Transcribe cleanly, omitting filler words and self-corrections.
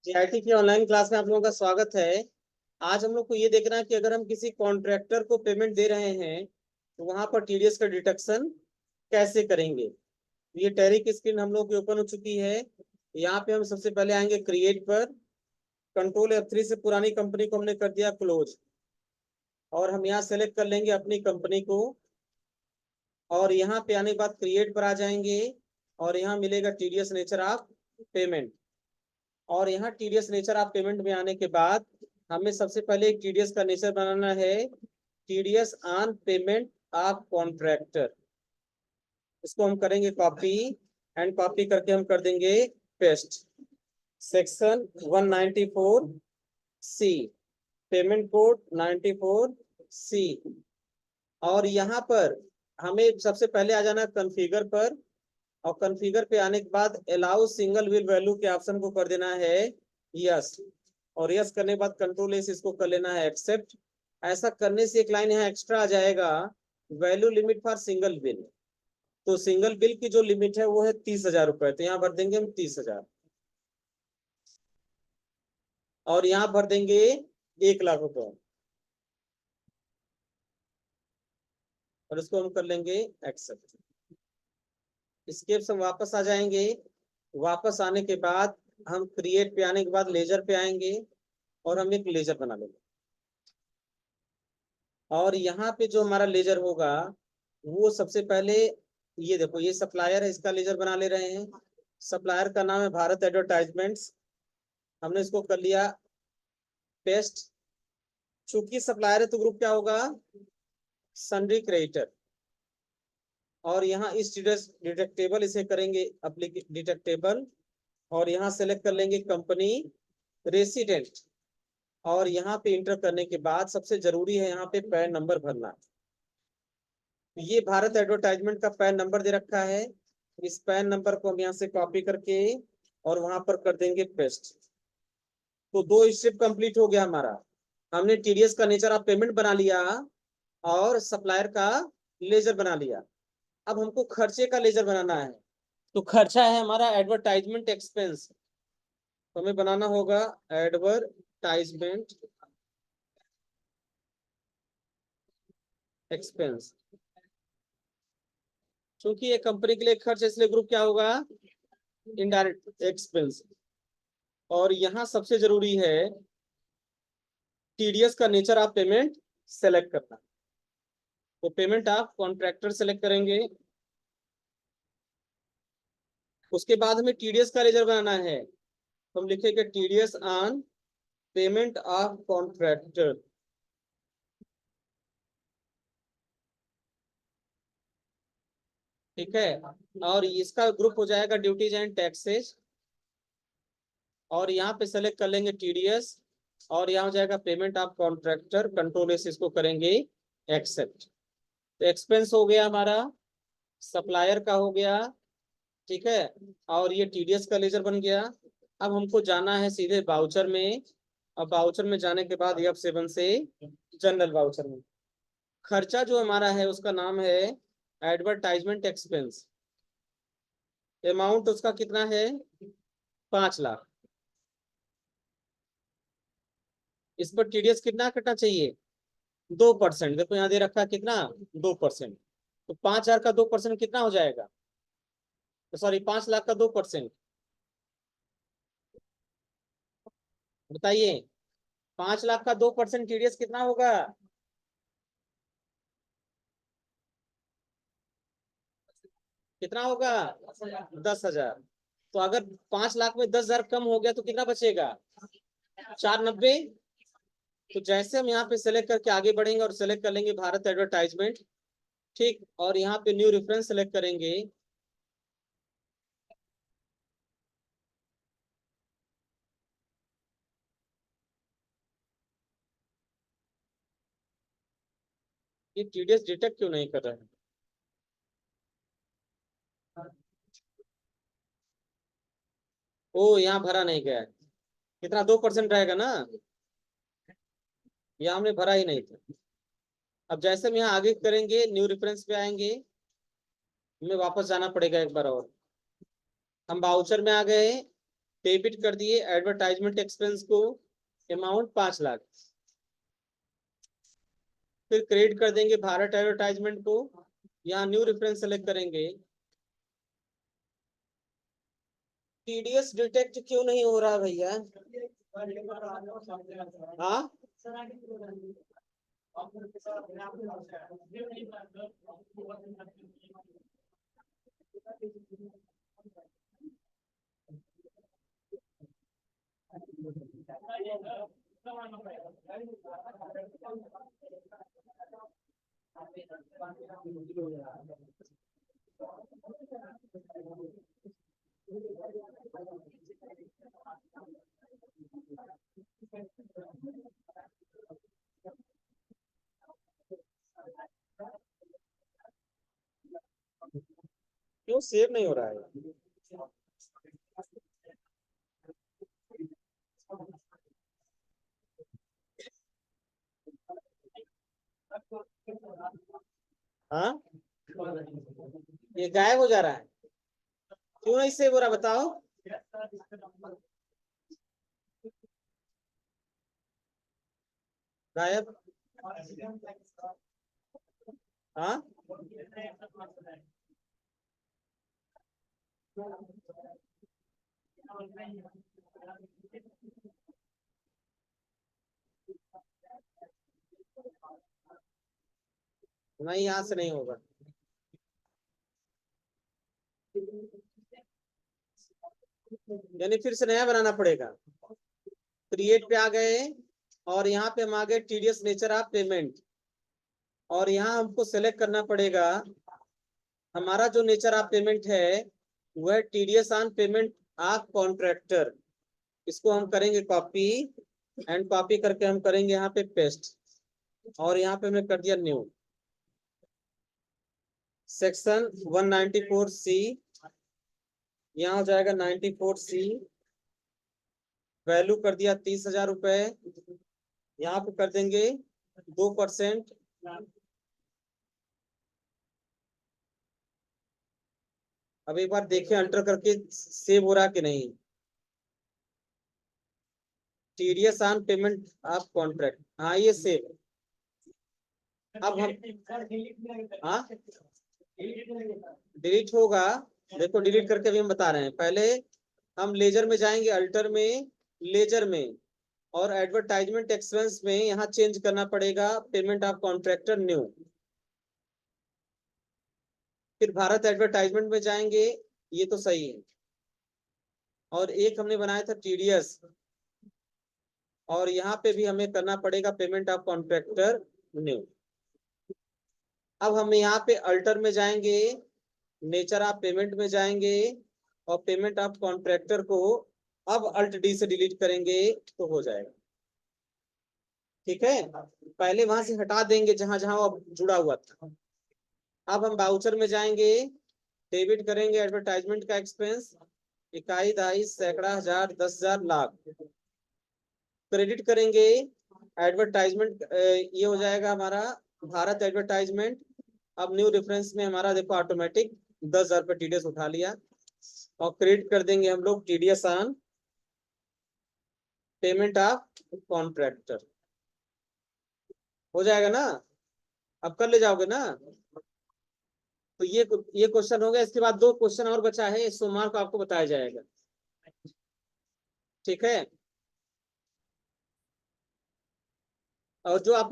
GIT की online class में आप लोगों का स्वागत है। आज हम लोग को ये देखना है कि अगर हम किसी कॉन्ट्रैक्टर को पेमेंट दे रहे हैं तो वहां पर टीडीएस का डिडक्शन कैसे करेंगे। ये टैली की स्क्रीन हम लोग की ओपन हो चुकी है। यहाँ पे हम सबसे पहले आएंगे क्रिएट पर। कंट्रोल F3 से पुरानी कंपनी को हमने कर दिया क्लोज, और हम यहाँ सेलेक्ट कर लेंगे अपनी कंपनी को। और यहाँ पे आने के बाद क्रिएट पर आ जाएंगे और यहाँ मिलेगा टीडीएस नेचर ऑफ पेमेंट। और यहाँ टीडीएस नेचर ऑफ पेमेंट में आने के बाद हमें सबसे पहले एक टीडीएस का नेचर बनाना है, TDS on payment of contractor. इसको हम करेंगे कॉपी, एंड कॉपी करके हम कर देंगे पेस्ट। सेक्शन 194 सी, पेमेंट कोड 94 सी। और यहाँ पर हमें सबसे पहले आ जाना कॉन्फ़िगर पर, और कॉन्फ़िगर पे आने के बाद अलाउ सिंगल विल वैल्यू के ऑप्शन को कर देना है यस। और यस करने के बाद कंट्रोल एस इसको कर लेना है एक्सेप्ट। ऐसा करने से एक लाइन यहाँ एक्स्ट्रा आ जाएगा, value limit for single bill. तो सिंगल बिल की जो लिमिट है वो है 30,000 रुपए, तो यहाँ भर देंगे हम 30,000। और यहाँ भर देंगे 1,00,000 रुपए, और इसको हम कर लेंगे एक्सेप्ट। इसके हम वापस आ जाएंगे। वापस आने के बाद हम क्रिएट पे आने के बाद लेजर पे आएंगे और हम एक लेजर बना लेंगे। और यहाँ पे जो हमारा लेजर होगा वो सबसे पहले, ये देखो ये सप्लायर है, इसका लेजर बना ले रहे हैं। सप्लायर का नाम है भारत एडवर्टाइजमेंट्स। हमने इसको कर लिया पेस्ट। चूंकि सप्लायर है तो ग्रुप क्या होगा, सन्ड्री क्रेडिटर। और यहाँ इस डिटेक्टेबल इसे करेंगे डिटेक्टेबल, और यहाँ सेलेक्ट कर लेंगे कंपनी रेसिडेंट। और यहाँ पे इंटर करने के बाद सबसे जरूरी है यहाँ पे पैन नंबर भरना। ये भारत एडवर्टाइजमेंट का पैन नंबर दे रखा है। इस पैन नंबर को हम यहाँ से कॉपी करके और वहां पर कर देंगे पेस्ट। तो 2 स्टेप कंप्लीट हो गया हमारा। हमने टीडीएस का नेचर ऑफ पेमेंट बना लिया और सप्लायर का लेजर बना लिया। अब हमको खर्चे का लेजर बनाना है। तो खर्चा है हमारा एडवर्टाइजमेंट एक्सपेंस, तो हमें बनाना होगा एडवर्टाइजमेंट एक्सपेंस। क्योंकि ये कंपनी के लिए खर्च है इसलिए ग्रुप क्या होगा, इनडायरेक्ट एक्सपेंस। और यहाँ सबसे जरूरी है टीडीएस का नेचर ऑफ पेमेंट सेलेक्ट करना। तो पेमेंट ऑफ कॉन्ट्रैक्टर सेलेक्ट करेंगे। उसके बाद हमें टीडीएस का लेजर बनाना है, तो हम लिखेंगे TDS on payment of contractor. ठीक है। और इसका ग्रुप हो जाएगा ड्यूटीज एंड टैक्सेस। और यहाँ पे सेलेक्ट कर लेंगे टीडीएस, और यहाँ हो जाएगा payment of contractor, control S इसको करेंगे एक्सेप्ट। तो एक्सपेंस हो गया हमारा, सप्लायर का हो गया, ठीक है, और ये टीडीएस का लेजर बन गया। अब हमको जाना है सीधे बाउचर में। अब बाउचर में जाने के बाद F7 से जनरल बाउचर में खर्चा जो हमारा है उसका नाम है एडवर्टाइजमेंट एक्सपेंस। अमाउंट उसका कितना है, 5,00,000। इस पर टीडीएस कितना कटना चाहिए, 2%। देखो यहाँ दे रखा है कितना, 2%। तो 5,000 का 2% कितना हो जाएगा, तो सॉरी 5,00,000 का 2%, बताइए 5,00,000 का 2% टीडीएस कितना होगा, कितना होगा, 10,000। तो अगर 5,00,000 में 10,000 कम हो गया तो कितना बचेगा, 490। तो जैसे हम यहाँ पे सेलेक्ट करके आगे बढ़ेंगे और सेलेक्ट कर लेंगे भारत एडवर्टाइजमेंट, ठीक, और यहाँ पे न्यू रेफरेंस सेलेक्ट करेंगे। ये टीडीएस डिटेक्ट क्यों नहीं कर रहा है, ओ यहाँ भरा नहीं गया है। कितना, 2% रहेगा ना, यहाँ हमने भरा ही नहीं था। अब जैसे हम यहाँ आगे करेंगे न्यू रेफरेंस पे आएंगे, हमें वापस जाना पड़ेगा एक बार और। हम बाउचर में आ गए, डेबिट कर दिए एडवर्टाइजमेंट एक्सपेंस को, अमाउंट 5 लाख। फिर क्रेडिट कर देंगे भारत एडवर्टाइजमेंट को, यहाँ न्यू रेफरेंस सेलेक्ट करेंगे। टीडीएस डिटेक्ट क्यों नहीं हो रहा भैया? हाँ, क्यों सेव नहीं हो रहा है? हाँ, ये गायब हो जा रहा है, क्यों नहीं सेव हो रहा बताओ? गायब? हाँ, नहीं, यहाँ से नहीं होगा। यानी फिर से नया बनाना पड़ेगा। क्रिएट पे आ गए और यहाँ पे हम आ गए टीडीएस नेचर ऑफ पेमेंट, और यहाँ हमको सेलेक्ट करना पड़ेगा हमारा जो नेचर ऑफ पेमेंट है वह TDS on payment of contractor. इसको हम करेंगे कॉपी, एंड कॉपी करके हम करेंगे यहाँ पे पेस्ट, और यहाँ पे हमने कर दिया न्यू। सेक्शन 194C, यहाँ हो जाएगा 94C, वैल्यू कर दिया 30,000 रुपए। यहाँ पे कर देंगे 2%। अब एक बार देखें अंटर करके सेव हो रहा कि नहीं। TDS on payment of contract, हाँ ये सेव। अब हम, हाँ डिलीट होगा, देखो डिलीट करके भी हम बता रहे हैं। पहले हम लेजर में जाएंगे, अल्टर में, लेजर में, और एडवर्टाइजमेंट एक्सपेंस में यहाँ चेंज करना पड़ेगा पेमेंट ऑफ कॉन्ट्रैक्टर न्यू। फिर भारत एडवर्टाइजमेंट में जाएंगे, ये तो सही है। और एक हमने बनाया था टीडीएस, और यहाँ पे भी हमें करना पड़ेगा पेमेंट ऑफ कॉन्ट्रैक्टर न्यू। अब हम यहाँ पे अल्टर में जाएंगे, नेचर ऑफ पेमेंट में जाएंगे, और पेमेंट ऑफ कॉन्ट्रैक्टर को अब अल्ट डी से डिलीट करेंगे तो हो जाएगा। ठीक है, पहले वहां से हटा देंगे जहां जहां वो जुड़ा हुआ था। अब हम बाउचर में जाएंगे, डेबिट करेंगे एडवर्टाइजमेंट का एक्सपेंस, इकाई, दहाई, सैकड़ा, हजार, 10,000, लाख। क्रेडिट करेंगे एडवर्टाइजमेंट, ये हो जाएगा हमारा भारत एडवर्टाइजमेंट। अब न्यू रेफरेंस में हमारा देखो ऑटोमेटिक 10,000 रुपये टीडीएस उठा लिया, और क्रेडिट कर देंगे हम लोग TDS on payment of contractor. हो जाएगा ना? अब कर ले जाओगे ना? तो ये क्वेश्चन हो गया। इसके बाद 2 क्वेश्चन और बचा है, सोमवार को आपको बताया जाएगा। ठीक है, और जो आप लोग